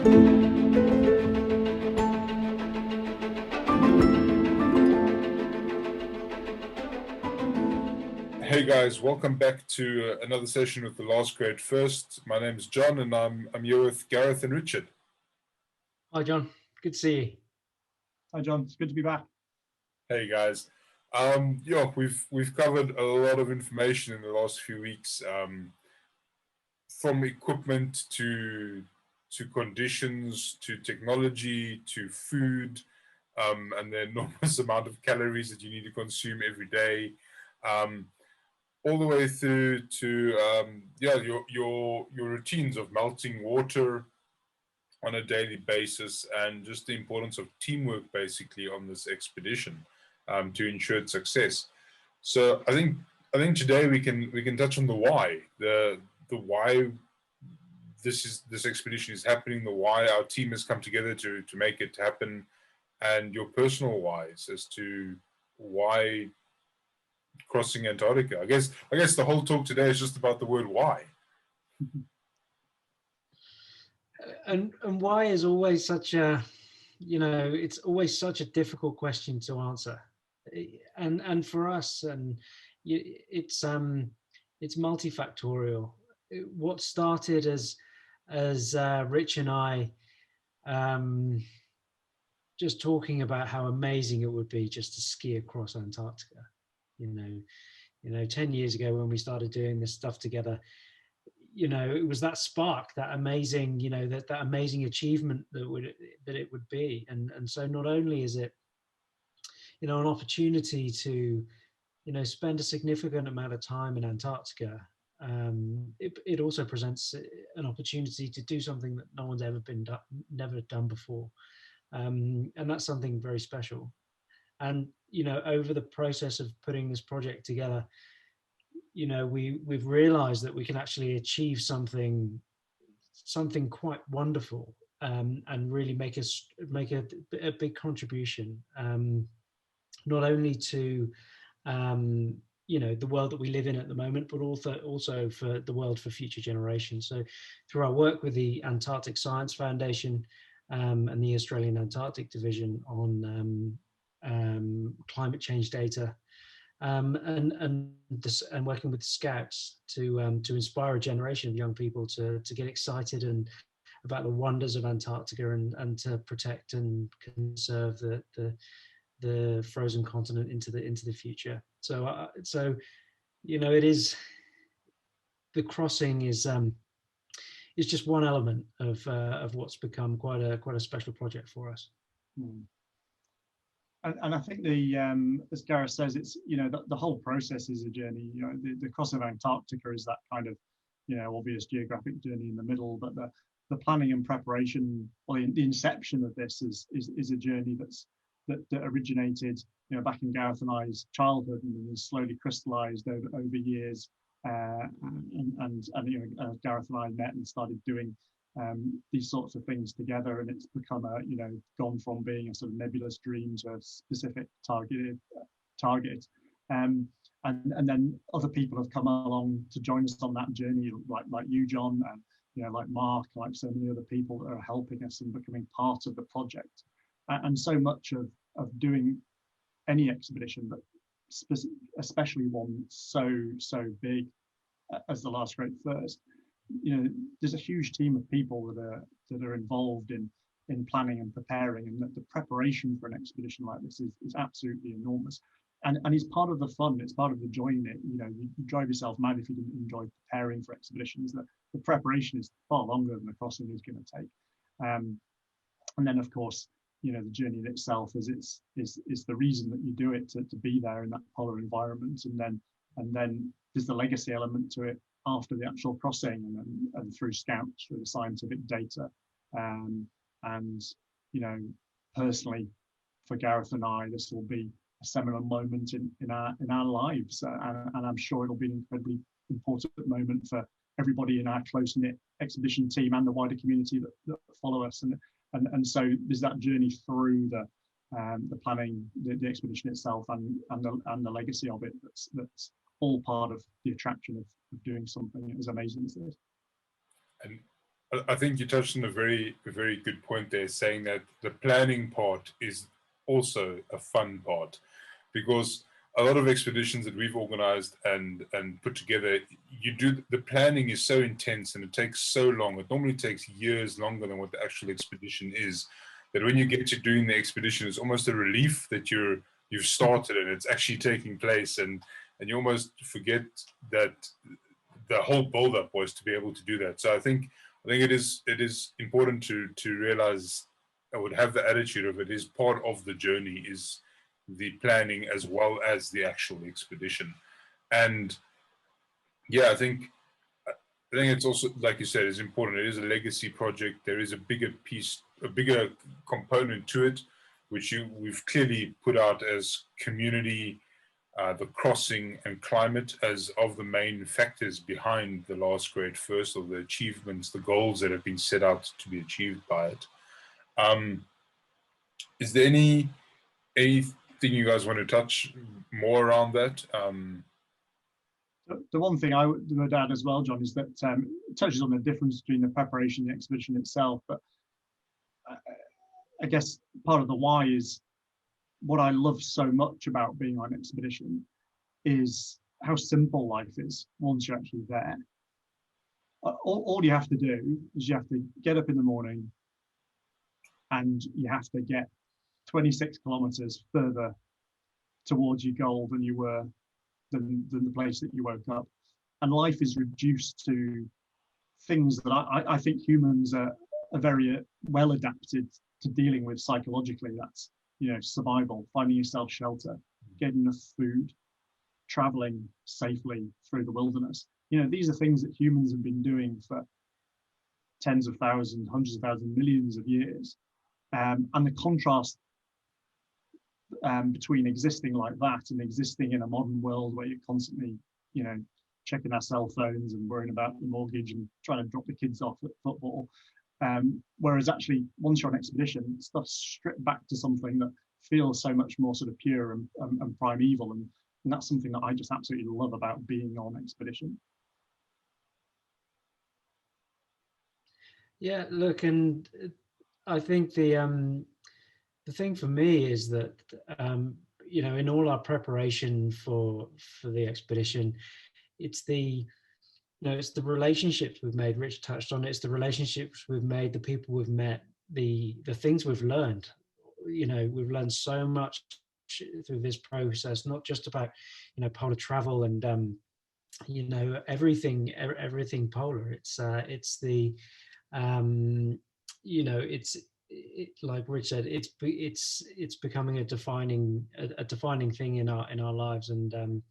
Hey guys, welcome back to another session with the Last Grade First. My name is John, and I'm here with Gareth and Richard. Hi John, good to see you. Hi John, it's good to be back. Hey guys, we've covered a lot of information in the last few weeks, from equipment to conditions to technology to food, and the enormous amount of calories that you need to consume every day. All the way through to your routines of melting water on a daily basis, and just the importance of teamwork basically on this expedition to ensure its success. So I think today we can touch on the why, the why this expedition is happening, the why our team has come together to make it happen, and your personal whys as to why crossing Antarctica. I guess the whole talk today is just about the word why. And why is always such a, it's always such a difficult question to answer. And for us, it's multifactorial. What started as Rich and I just talking about how amazing it would be just to ski across Antarctica. 10 years ago when we started doing this stuff together, it was that spark, that amazing, that amazing achievement that it would be. And so not only is it, an opportunity to, spend a significant amount of time in Antarctica, it also presents an opportunity to do something that no one's never done before. And that's something very special. And, over the process of putting this project together, we've realized that we can actually achieve something quite wonderful, and really make a big contribution, not only to, the world that we live in at the moment, but also for the world for future generations. So through our work with the Antarctic Science Foundation, and the Australian Antarctic Division on climate change data, and working with Scouts to inspire a generation of young people to get excited and about the wonders of Antarctica, and to protect and conserve the frozen continent into the future. So it is, the crossing is just one element of what's become quite a special project for us. And I think as Gareth says, it's the whole process is a journey. The cross of Antarctica is that kind of obvious geographic journey in the middle, but the planning and preparation, or the inception of this is a journey that originated back in Gareth and I's childhood, and has slowly crystallized over years. And Gareth and I met and started doing these sorts of things together, and it's become gone from being a sort of nebulous dream to a specific target. And then other people have come along to join us on that journey, like you, John, and like Mark, like so many other people that are helping us and becoming part of the project. And so much of doing any expedition, but especially one so big as the Last Great First, there's a huge team of people that are involved in planning and preparing, and that the preparation for an expedition like this is absolutely enormous. And it's part of the fun, it's part of the joy in it. You drive yourself mad if you didn't enjoy preparing for expeditions. That the preparation is far longer than the crossing is going to take. And then of course, the journey in itself is the reason that you do it, to be there in that polar environment. And then there's the legacy element to it after the actual crossing, and through Scouts, through the scientific data. And personally, for Gareth and I, this will be a seminal moment in our lives, and I'm sure it'll be an incredibly important moment for everybody in our close-knit expedition team and the wider community that follow us. And so there's that journey through the planning, the expedition itself, and the legacy of it. That's all part of the attraction of doing something as amazing as this. And I think you touched on a very good point there, saying that the planning part is also a fun part, because a lot of expeditions that we've organized and put together, you do the planning is so intense and it takes so long. It normally takes years longer than what the actual expedition is. That when you get to doing the expedition, it's almost a relief that you've started and it's actually taking place, and you almost forget that the whole build-up was to be able to do that. So I think it is important to realize, I would have the attitude of it is part of the journey, is the planning as well as the actual expedition. And yeah, I think it's also, like you said, it's important. It is a legacy project. There is a bigger piece, a bigger component to it, which we've clearly put out as community, the crossing and climate as of the main factors behind the last great first, or the achievements, the goals that have been set out to be achieved by it. Is there anything you guys want to touch more around that? The one thing I would add as well, John, is that it touches on the difference between the preparation and the expedition itself. But I guess part of the why is what I love so much about being on an expedition is how simple life is once you're actually there. All you have to do is you have to get up in the morning and you have to get 26 kilometers further towards your goal than you were than the place that you woke up. And life is reduced to things that I think humans are very well adapted to dealing with psychologically. That's, you know, survival, finding yourself shelter, getting enough food, traveling safely through the wilderness. You know, these are things that humans have been doing for tens of thousands, hundreds of thousands, millions of years. And the contrast between existing like that and existing in a modern world where you're constantly, you know, checking our cell phones and worrying about the mortgage and trying to drop the kids off at football. Whereas actually, once you're on expedition, stuff's stripped back to something that feels so much more sort of pure and primeval. And that's something that I just absolutely love about being on expedition. Yeah, look, and I think the thing for me is that you know, in all our preparation for the expedition, it's the it's the relationships we've made. Rich touched on it. It's the relationships we've made, the people we've met, the things we've learned. You know, we've learned so much through this process, not just about, you know, polar travel and you know, everything polar. It's the you know, like Rich said, it's becoming a defining thing in our lives. And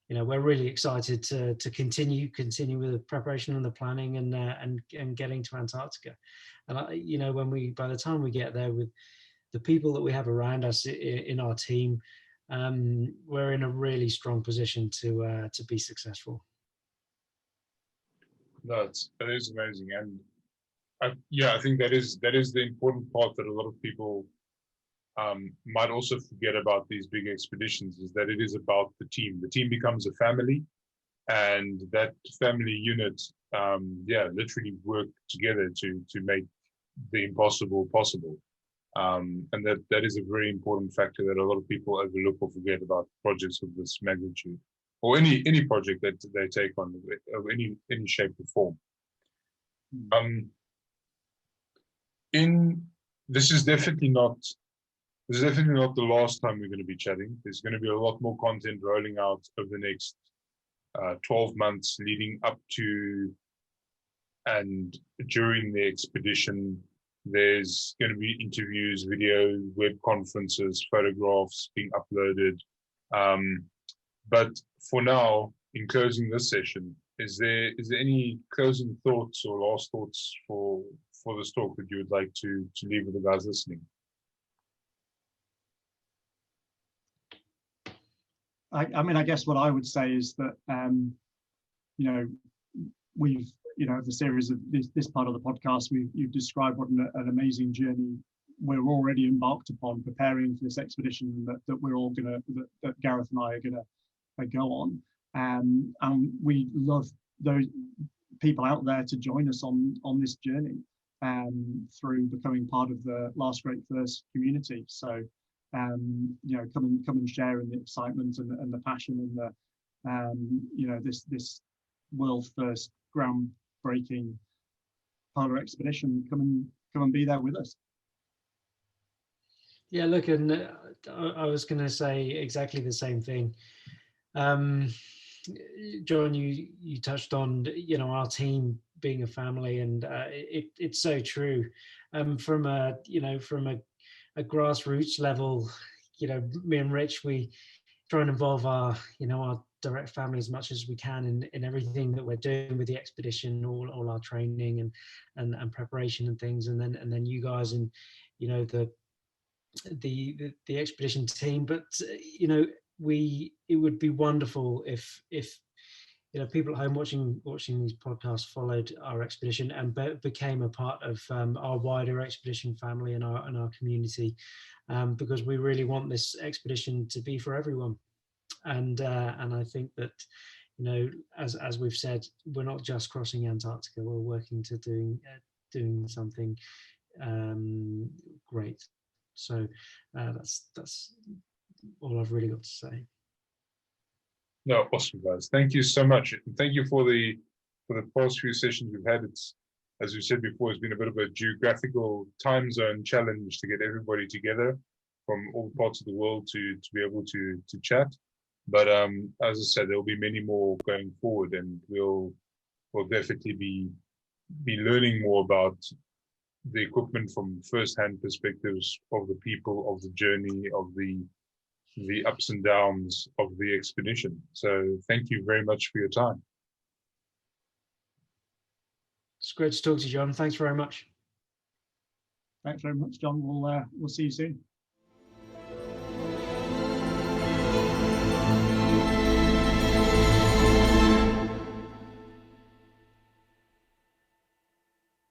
you know, we're really excited to continue with the preparation and the planning and getting to Antarctica. And you know, by the time we get there, with the people that we have around us in our team, we're in a really strong position to be successful. That is amazing, and yeah, I think that is the important part that a lot of people might also forget about these big expeditions, is that it is about the team. The team becomes a family, and that family unit, literally work together to make the impossible possible. And that is a very important factor that a lot of people overlook or forget about projects of this magnitude, or any project that they take on of any shape or form. This is definitely not the last time we're going to be chatting. There's going to be a lot more content rolling out over the next 12 months leading up to and during the expedition. There's going to be interviews, video, web conferences, photographs being uploaded. But for now, in closing this session, is there any closing thoughts or last thoughts for this talk that you would like to leave with the guys listening? I mean, I guess what I would say is that, you know, we've, you know, the series of this part of the podcast, you've described what an amazing journey we're already embarked upon preparing for this expedition that we're all that Gareth and I are gonna go on. And we love those people out there to join us on this journey through becoming part of the Last Great First community. So you know, come and share in the excitement and the passion and the you know, this world first groundbreaking polar expedition. Come and be there with us. Yeah, look, and I was going to say exactly the same thing. John, you touched on, you know, our team being a family, and it's so true. From a, you know, from a grassroots level, you know, me and Rich, we try and involve our, you know, our direct family as much as we can in everything that we're doing with the expedition, all our training and preparation and things, and then you guys and, you know, the expedition team. But you know, it would be wonderful if you know, people at home watching these podcasts followed our expedition and became a part of our wider expedition family and our community, because we really want this expedition to be for everyone. And I think that, you know, as we've said, we're not just crossing Antarctica, we're working to doing something great. So that's all I've really got to say. No, awesome, guys. Thank you so much. Thank you for the past few sessions we've had. It's, as we said before, it's been a bit of a geographical time zone challenge to get everybody together from all parts of the world to be able to chat. But as I said, there will be many more going forward, and we'll definitely be learning more about the equipment from first-hand perspectives of the people, of the journey, of the ups and downs of the expedition. So thank you very much for your time. It's great to talk to you, John. Thanks very much. Thanks very much, John. We'll see you soon.